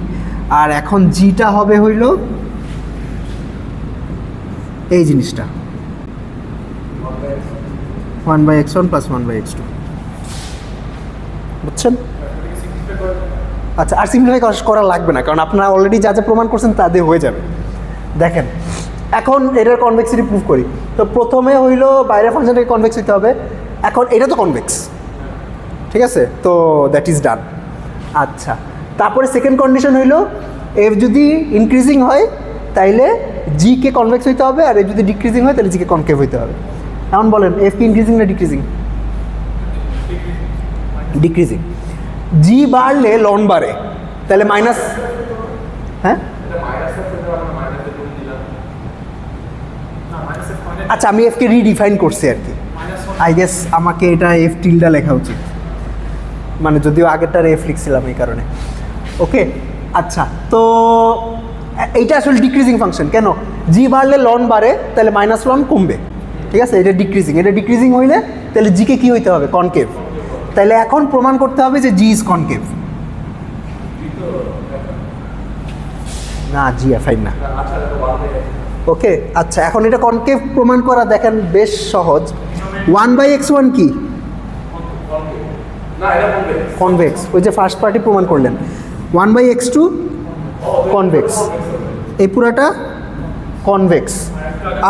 আর এখন জিটা হবে হইল এই জিনিসটা 1/x1 প্লাস 1/x2, বুঝছেন? আচ্ছা আর সিম্পলিফাই করা লাগবে না, কারণ আপনারা অলরেডি যা যা প্রমাণ করছেন তা দিয়ে হয়ে যাবে। দেখেন এখন এটার কনভেক্সিটি প্রুভ করি। তো প্রথমে হইলো বাইরের ফাংশনটাকে কনভেক্স হইতে হবে, এখন এটা তো কনভেক্স, ঠিক আছে, তো দ্যাট ইজ ডান। আচ্ছা তারপরে সেকেন্ড কন্ডিশন হইলো এফ যদি ইনক্রিজিং হয় তাইলে জি কে কনভেক্স হইতে হবে, আর এফ যদি ডিক্রিজিং হয় তাহলে জি কে কনকেভ হইতে হবে। এখন বলেন এফ কি ইনক্রিজিং না ডিক্রিজিং? ডিক্রিজিং। জি বাড়লে লন বাড়ে, তাহলে মাইনাস, হ্যাঁ আচ্ছা আমি এফকে রিডিফাইন করছি আর কি, আই গেস আমাকে এটা এফ টিলডা লেখা উচিত, মানে যদিও আগেরটার এফ লিখছিলাম এই কারণে। ওকে আচ্ছা তো এইটা আসলে ডিক্রিজিং ফাংশন, কেন জি বাড়লে লন বাড়ে তাহলে মাইনাস লন কমবে, ঠিক আছে, এটা ডিক্রিজিং। এটা ডিক্রিজিং হইলে তাহলে জিকে কী হইতে হবে? কনকেভ। তাহলে এখন প্রমাণ করতে হবে যে জি ইজ কনকেভ। না জি অ্যাফাইন না। ওকে আচ্ছা এখন এটা কনকেভ প্রমাণ করা দেখেন বেশ সহজ। 1/x1 কি? কনভেক্স, ওই যে ফার্স্ট পার্টি প্রমাণ করলেন। 1/x2 কনভেক্স, এই পুরাটা কনভেক্স,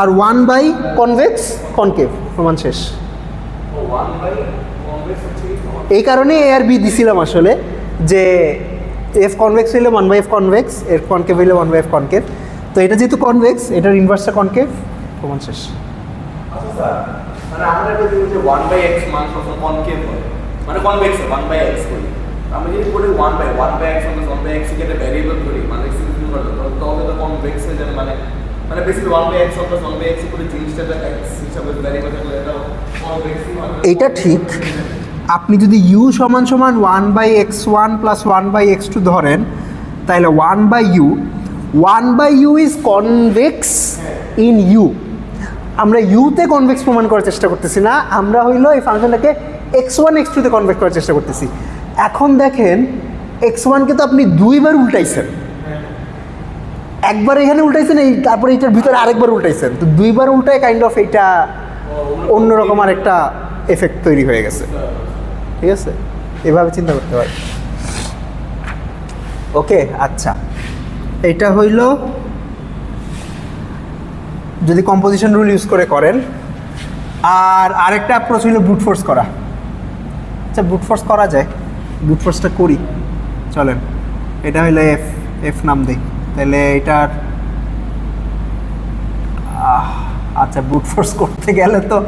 আর 1/কনভেক্স কনকেভ, প্রমাণ শেষ। এই কারণে এ আর বি দিছিলাম আসলে, যে এফ কনভেক্স হইলে 1/f কনভেক্স, এর কনকেভ হইলে 1/f কনকেভ। তো এটা যেহেতু কনভেক্স, এটার ইনভার্সটা কনকেভ, প্রমাণ শেষ। আচ্ছা মানে আমরা এটা বলি যে 1/x মান সবসময় কনকেভ হয়, মানে কনভেক্স 1/x করি। আমরা যদি বলি 1/x মানে 1/x কে একটা ভ্যারিয়েবল করি, মানে সিম্পল করে তাহলে তো কনভেক্স হয়ে যাবে, মানে বেসিক্যালি 1/x প্লাস 1/x করে জিনিসটা x হিসাবে ভ্যারিয়েবল থাকলে এটা কনভেক্সই মানে। এটা ঠিক, আপনি যদি u সমান সমান 1/x1 প্লাস 1/x2 ধরেন তাহলে 1/u is convex in you. আমরা ইউতে কনভেক্স প্রমাণ করার চেষ্টা করতেছি না, আমরা হইলো এই ফাংশনটাকে x1 x2তে কনভেক্ট করার চেষ্টা করতেছি। এখন দেখেন x1কে তো আপনি দুইবার উল্টাইছেন, একবার এখানে উল্টাইছেন, এই তারপরে এইটার ভিতরে আরেকবার উল্টাইছেন, তো দুইবার উল্টায় কাইন্ড অফ এইটা অন্যরকম আর একটা এফেক্ট তৈরি হয়ে গেছে, ঠিক আছে, এভাবে চিন্তা করতে হয়। ওকে আচ্ছা এটা হইল যদি কম্পোজিশন রুল ইউজ করে করেন। আর আরেকটা অ্যাপ্রোচ হইল ব্রুট ফোর্স করা। আচ্ছা ব্রুট ফোর্স করা যায়, ব্রুট ফোর্সটা করি চলেন। এটা হইলো এফ নাম দিই, তাহলে এটার আচ্ছা ব্রুট ফোর্স করতে গেলে তো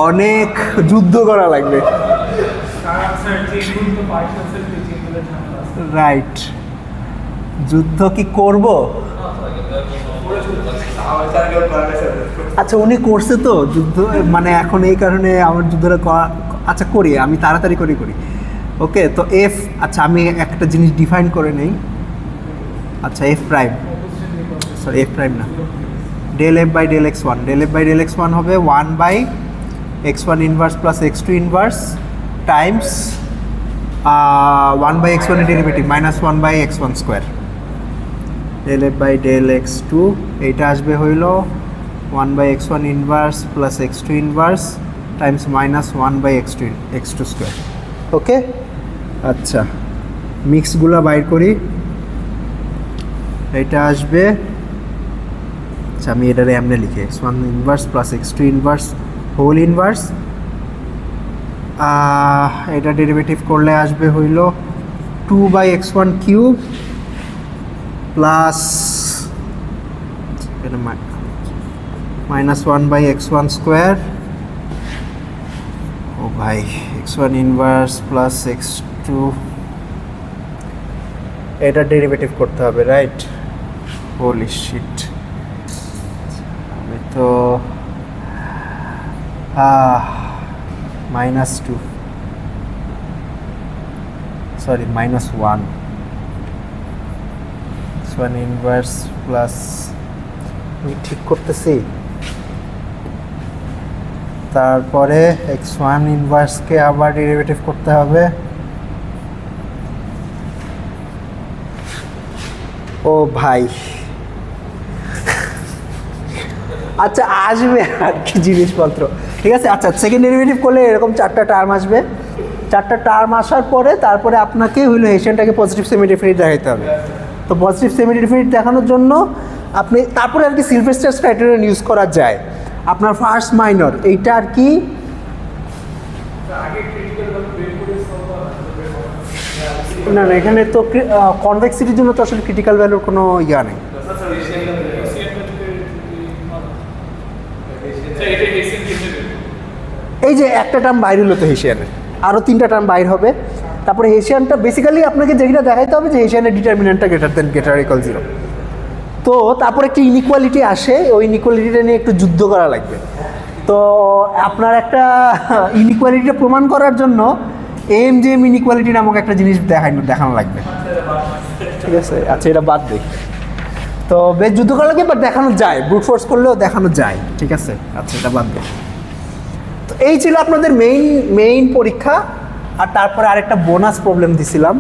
অনেক যুদ্ধ করা লাগবে, রাইট? যুদ্ধ কি করব? আচ্ছা উনি করছে তো যুদ্ধ, মানে এখন এই কারণে আমার যুদ্ধটা আচ্ছা করি, আমি তাড়াতাড়ি করি। ওকে তো এফ, আচ্ছা আমি একটা জিনিস ডিফাইন করে নেই। আচ্ছা F prime, sorry F prime না, del F by del x1, del F by del x1 হবে 1/x1 inverse plus x2 inverse times 1/x1 এর derivative minus 1/x1 square. Del F by del x2 এইটা আসবে হইল 1/x1 inverse plus x2 inverse times minus 1/x2 square. Okay আচ্ছা মিক্সগুলো বাইর করি, এটা আসবে, আচ্ছা আমি এটারে এমনি লিখে x1 inverse plus x2 inverse whole inverse, এটা ডেরিভেটিভ করলে আসবে হইল 2/x1 cube plus -1/x1 square, ও ভাই x1 ইনভার্স প্লাস x2, এটা ডেরিভেটিভ করতে হবে রাইট, হোলি শিট, আমি তো -2 সরি -1 x1 ইনভার্স প্লাস, আমি ঠিক করতেছি, তারপরে x1 ইনভার্সকে আবার ডেরিভেটিভ করতে হবে, ও ভাই আচ্ছা আসবে আর কি জিনিসপত্র, ঠিক আছে। আচ্ছা সেকেন্ড ডেরিভেটিভ করলে এরকম 4টা টার্ম আসবে, 4টা টার্ম আসার পরে তারপরে আপনাকে হইলো হেসিয়ানটাকে পজিটিভ সেমি ডেফিনিট দেখাইতে হবে। তো পজিটিভ সেমি ডেফিনিট দেখানোর জন্য আপনি তারপরে আর কি সিলভেস্টার্স ক্রাইটেরিয়ন ইউজ করা যায়। আপনার ফার্স্ট মাইনর এইটা আর কি, না না এখানে তো কনভেক্সিটির জন্য তো আসলে ক্রিটিক্যাল ভ্যালুর কোনো ইয়া নেই। এই যে একটা টার্ম বাইর হলো তো হেসিয়ানের, আরও 3টা টার্ম বাইর হবে, তারপরে হেসিয়ানটা বেসিক্যালি আপনাকে যেটা দেখাইতে হবে যে হেসিয়ানের ডিটারমিনেন্টটা গ্রেটার ইকুয়াল 0। তো তারপর একটা ইনইকুয়ালিটি আসে, ওই ইনইকুয়ালিটিটা নিয়ে একটু যুদ্ধ করা লাগবে। তো আপনার একটা ইনইকুয়ালিটিটা প্রমাণ করার জন্য AMJM ইনইকুয়ালিটি নামক একটা জিনিস দেখানো লাগবে, ঠিক আছে। আচ্ছা এটা বাদ দিই, তো বেশ যুদ্ধ করা লাগে, বাট দেখানো যায়, ব্রুট ফোর্স করলেও দেখানো যায়, ঠিক আছে। আচ্ছা এটা বাদ দিই। তো এই ছিল আপনাদের মেইন পরীক্ষা। আর তারপরে আরেকটা বোনাস প্রবলেম দিছিলাম,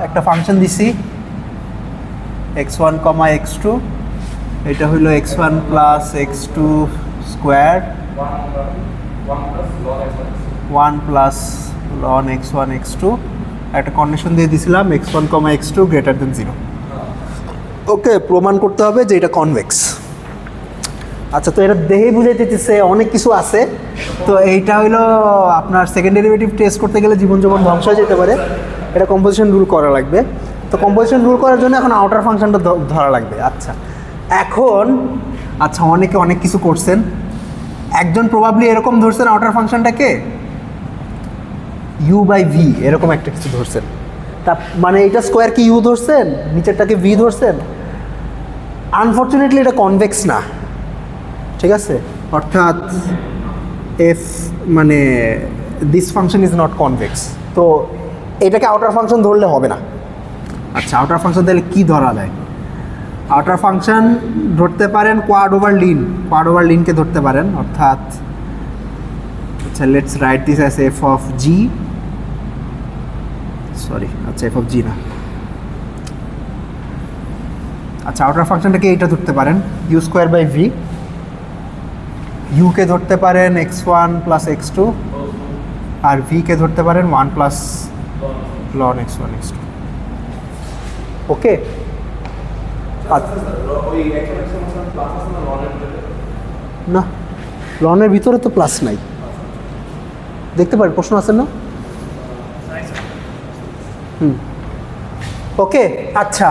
একটা ফাংশন দিছি x1, x2, এটা হইল x1 plus x2 square 1 plus ln x1 x2, একটা কন্ডিশন দিয়ে দিছিলাম x1, x2 গ্রেটার দেন 0। ওকে, প্রমাণ করতে হবে যে এটা কনভেক্স। আচ্ছা তো এটা দেখেই বুঝাইতেছে অনেক কিছু আছে। তো এইটা হইলো আপনার সেকেন্ড ডেরিভেটিভ টেস্ট করতে গেলে জীবন ধ্বংস হয়ে যেতে পারে, এটা কম্পোজিশন রুল করা লাগবে। তো কম্পোজিশন রুল করার জন্য এখন আউটার ফাংশনটা ধরা লাগবে। আচ্ছা এখন অনেকে অনেক কিছু করছেন, একজন প্রবাবলি এরকম ধরছেন আউটার ফাংশনটাকে u/v এরকম একটা কিছু ধরছেন, তা মানে এটা স্কোয়ার কি u ধরছেন, নিচেরটাকে v ধরছেন। আনফর্চুনেটলি এটা কনভেক্স না, ঠিক আছে, অর্থাৎ এফ মানে this function is not convex. তো এটাকে আউটার ফাংশন ধরলে হবে না। আচ্ছা আউটার ফাংশন তাহলে কী ধরা যায়? আউটার ফাংশন ধরতে পারেন কোয়াড ওভার লিনকে ধরতে পারেন, অর্থাৎ আচ্ছা let's write this as F of G, sorry আচ্ছা এফ অফ জি না, আচ্ছা আউটার ফাংশনটাকে এইটা ধরতে পারেন u²/v, u কে ধরতে পারেন x1 প্লাস x2 আর v কে ধরতে পারেন 1 প্লাস ln x1 x2। ওকে, না লনের ভিতরে তো প্লাস নাই, দেখতে পারেন প্রশ্ন আছে না? ওকে আচ্ছা,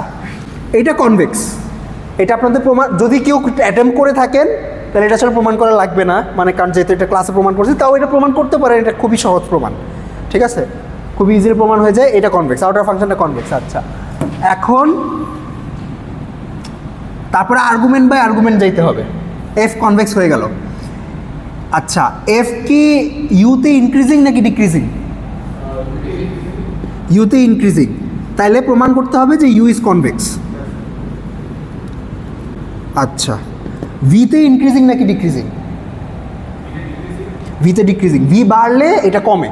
এইটা কনভেক্স, এটা আপনাদের প্রমাণ, যদি কেউ অ্যাটেম্প করে থাকেন তাহলে এটা আসলে প্রমাণ করা লাগবে না, মানে কারণ যেহেতু এটা ক্লাসে প্রমাণ করছি, তাও এটা প্রমাণ করতে পারেন, এটা খুবই সহজ প্রমাণ, ঠিক আছে, খুবই ইজিলি প্রমাণ হয়ে যায়, এটা কনভেক্স, আউটার ফাংশনটা কনভেক্স। আচ্ছা এখন তারপরে আর্গুমেন্ট বাই আর্গুমেন্ট যাইতে হবে, এফ কনভেক্স হয়ে গেল। আচ্ছা এফ কি ইউতে ইনক্রিজিং নাকি ডিক্রিজিং? ইউতে ইনক্রিজিং, তাইলে প্রমাণ করতে হবে যে ইউ ইজ কনভেক্স। আচ্ছা ভিতে ইনক্রিজিং নাকি ডিক্রিজিং? ভিতে ডিক্রিজিং, ভি বাড়লে এটা কমে,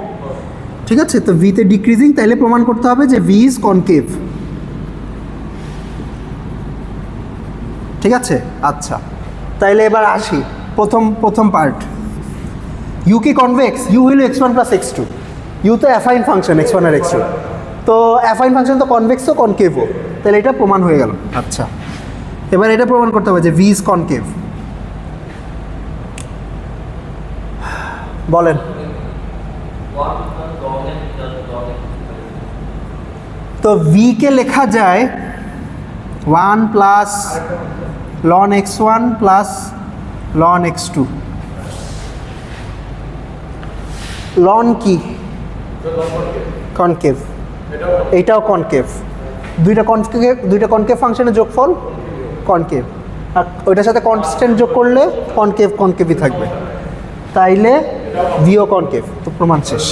ঠিক আছে, তো ভিতে ডিক্রিজিং, তাইলে প্রমাণ করতে হবে যে ভি ইজ কনকেভ, ঠিক আছে। আচ্ছা তাইলে এবার আসি প্রথম পার্ট, ইউ কি কনভেক্স? ইউ হইল x1 প্লাস x2, ইউ তো অ্যাফাইন ফাংশন x1 আর x2, তো অ্যাফাইন ফাংশন তো কনভেক্সও কনকেভও, তাহলে এটা প্রমাণ হয়ে গেল। আচ্ছা, এবার এটা প্রমাণ করতে হবে যে v ইজ কনকেভ। বলেন। তো v কে লেখা যায় 1 plus ln x1 plus ln x2। Ln কি? কনকেভ। এইটাও কনকেভ, দুইটা কনকেভ ফাংশনের যোগফল কনকেভ, আর ওইটার সাথে কনস্ট্যান্ট যোগ করলে কনকেভই থাকবে, তাইলে ভিও কনকেভ। তো প্রমাণ শেষ।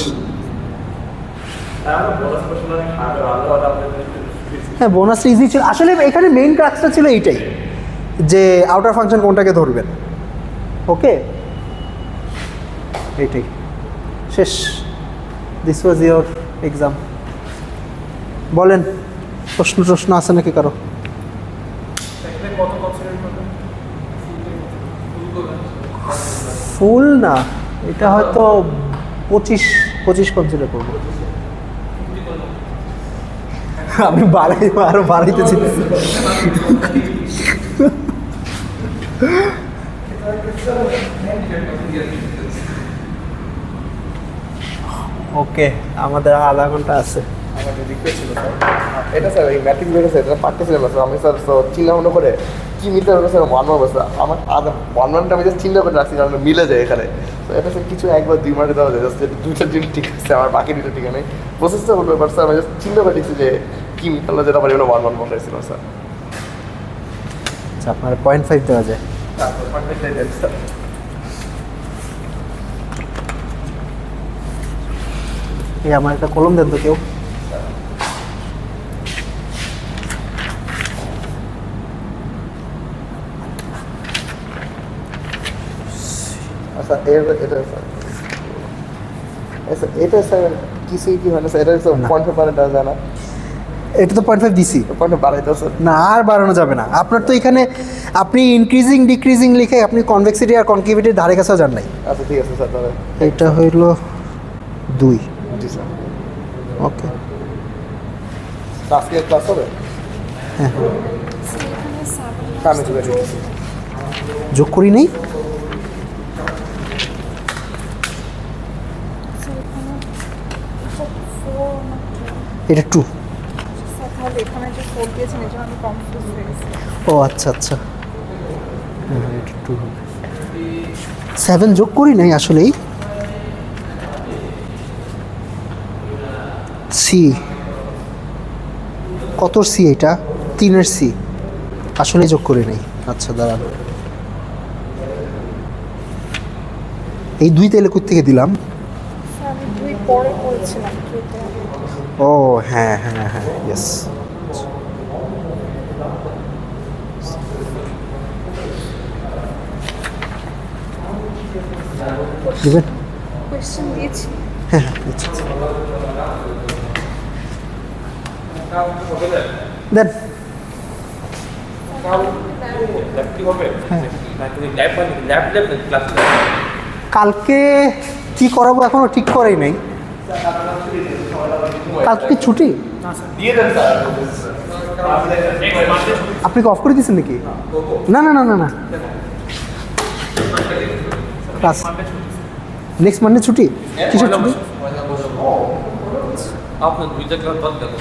হ্যাঁ, বোনাসটা ইজি ছিল আসলে। এখানে মেইন ক্রাক্সটা ছিল এইটাই যে আউটার ফাংশন কোনটাকে ধরবেন। ওকে, এইটাই শেষ। This was your exam. বলেন, প্রশ্ন আছে নাকি কারো? ফুল না, এটা হয়তো 25 কনসিডার করবো। আমি আরো বাড়াইতে চাইতেছি। ওকে, আমাদের আধা ঘন্টা আছে। আমাদের রিকোয়েস্ট ছিল স্যার, এটা স্যার এই ম্যাট্রিক বেড়েছে, এটা পারতেছিলাম না স্যার। আমি স্যার চিন্তা ভাবনা করে কি মিলতে হবে স্যার, 1 মার্ক স্যার আমার আধা 1 মার্কটা আমি জাস্ট চিন্তা করে রাখছি, কারণ মিলে যায় এখানে। তো এটা স্যার কিছু একবার 2 মার্কে দেওয়া যায়, জাস্ট 2টা জিনিস ঠিক আছে, আমার বাকি 2টা ঠিক নেই। প্রসেসটা হলো, বাট স্যার আমি জাস্ট চিন্তা করে দেখছি যে কি মিললো, যেটা আমার এগুলো 1 1 বসাইছিলাম স্যার। আচ্ছা, আপনার 0.5 দেওয়া যায়। এই আমার একটা কলম দেন তো কেউ। আচ্ছা, এটা স্যার কিছুই কি হয় না স্যার, এটা পয়েন্ট পারেটা জানা, এটা তো 0.5 দিছি, পয়েন্ট বাড়াইতে স্যার না আর বাড়ানো যাবে না। আপনার তো এখানে আপনি ইনক্রিজিং ডিক্রিজিং লিখে আপনি কনভেক্সিটি আর কনকেভিটির ধারে কাছেও যান নাই। আচ্ছা ঠিক আছে স্যার, তাহলে এটা হইল 2। জি স্যার। ওকে, আজকে ক্লাস হবে? হ্যাঁ, আমি চলে যাচ্ছি। যোগ করি নেই। এটা 2। ও আচ্ছা আচ্ছা, হ্যাঁ এটা 2 হবে। 7 যোগ করি নাই আসলেই। সি কত সি? এটা 3-এর সি, আসলে যোগ করি নাই। আচ্ছা দাঁড়ান, এই 2 তেলে কই থেকে দিলাম? ও হ্যাঁ হ্যাঁ হ্যাঁ, ইয়েস। দিবেন? কোশ্চেন দিয়েছি। হ্যাঁ হ্যাঁ, আচ্ছা দেন। কালকে কি করাবো এখনো ঠিক করাই নাই। কালকে কি ছুটি? আপনি কি অফ করে দিয়েছেন নাকি? না না না না না, ক্লাস নেক্সট মানডে ছুটি। কিসের ছুটি? আপনার 2 জায়গা বাদ গেল।